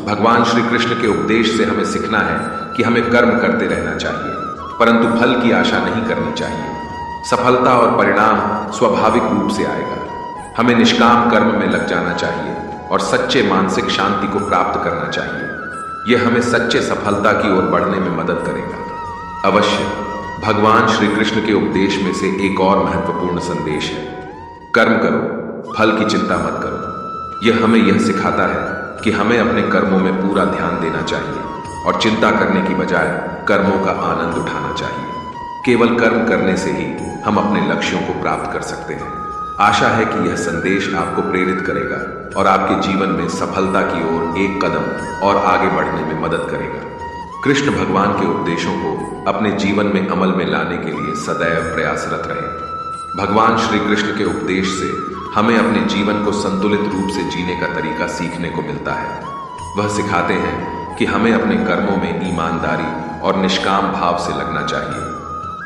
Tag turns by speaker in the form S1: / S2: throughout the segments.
S1: भगवान श्री कृष्ण के उपदेश से हमें सीखना है कि हमें कर्म करते रहना चाहिए, परंतु फल की आशा नहीं करनी चाहिए। सफलता और परिणाम स्वाभाविक रूप से आएगा। हमें निष्काम कर्म में लग जाना चाहिए और सच्चे मानसिक शांति को प्राप्त करना चाहिए। यह हमें सच्चे सफलता की ओर बढ़ने में मदद करेगा। अवश्य भगवान श्री कृष्ण के उपदेश में से एक और महत्वपूर्ण संदेश है, कर्म करो, फल की चिंता मत करो। यह हमें यह सिखाता है कि हमें अपने कर्मों में पूरा ध्यान देना चाहिए और चिंता करने की बजाय कर्मों का आनंद उठाना चाहिए। केवल कर्म करने से ही हम अपने लक्ष्यों को प्राप्त कर सकते हैं। आशा है कि यह संदेश आपको प्रेरित करेगा और आपके जीवन में सफलता की ओर एक कदम और आगे बढ़ने में मदद करेगा। कृष्ण भगवान के उपदेशों को अपने जीवन में अमल में लाने के लिए सदैव प्रयासरत रहे। भगवान श्री कृष्ण के उपदेश से हमें अपने जीवन को संतुलित रूप से जीने का तरीका सीखने को मिलता है। वह सिखाते हैं कि हमें अपने कर्मों में ईमानदारी और निष्काम भाव से लगना चाहिए।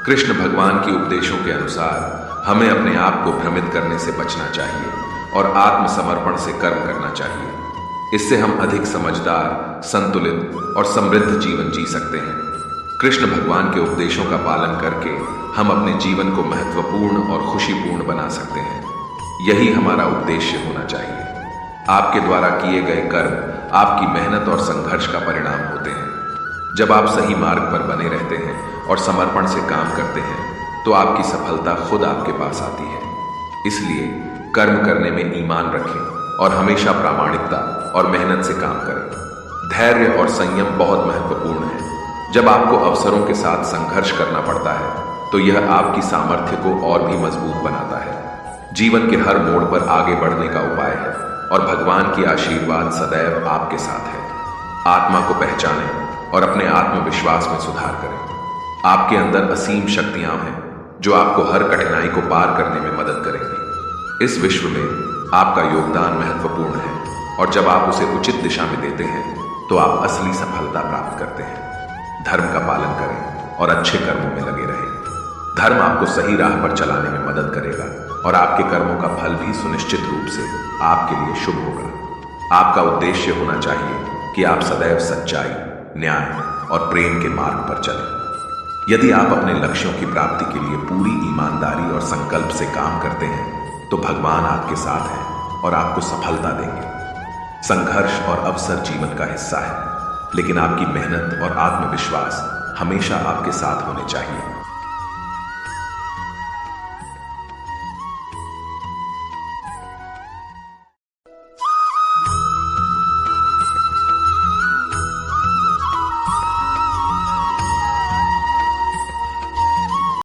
S1: कृष्ण भगवान के उपदेशों के अनुसार हमें अपने आप को भ्रमित करने से बचना चाहिए और आत्मसमर्पण से कर्म करना चाहिए। इससे हम अधिक समझदार, संतुलित और समृद्ध जीवन जी सकते हैं। कृष्ण भगवान के उपदेशों का पालन करके हम अपने जीवन को महत्वपूर्ण और खुशीपूर्ण बना सकते हैं। यही हमारा उद्देश्य होना चाहिए। आपके द्वारा किए गए कर्म आपकी मेहनत और संघर्ष का परिणाम होते हैं। जब आप सही मार्ग पर बने रहते हैं और समर्पण से काम करते हैं तो आपकी सफलता खुद आपके पास आती है। इसलिए कर्म करने में ईमान रखें और हमेशा प्रामाणिकता और मेहनत से काम करें। धैर्य और संयम बहुत महत्वपूर्ण है। जब आपको अवसरों के साथ संघर्ष करना पड़ता है तो यह आपकी सामर्थ्य को और भी मजबूत बनाता है। जीवन के हर मोड़ पर आगे बढ़ने का उपाय है और भगवान की आशीर्वाद सदैव आपके साथ है। आत्मा को पहचानें और अपने आत्मविश्वास में सुधार करें। आपके अंदर असीम शक्तियां हैं जो आपको हर कठिनाई को पार करने में मदद करेंगी। इस विश्व में आपका योगदान महत्वपूर्ण है और जब आप उसे उचित दिशा में देते हैं तो आप असली सफलता प्राप्त करते हैं। धर्म का पालन करें और अच्छे कर्मों में लगे रहें। धर्म आपको सही राह पर चलाने में मदद करेगा और आपके कर्मों का फल भी सुनिश्चित रूप से आपके लिए शुभ होगा। आपका उद्देश्य होना चाहिए कि आप सदैव सच्चाई, न्याय और प्रेम के मार्ग पर चलें। यदि आप अपने लक्ष्यों की प्राप्ति के लिए पूरी ईमानदारी और संकल्प से काम करते हैं तो भगवान आपके साथ हैं और आपको सफलता देंगे। संघर्ष और अवसर जीवन का हिस्सा है, लेकिन आपकी मेहनत और आत्मविश्वास हमेशा आपके साथ होने चाहिए।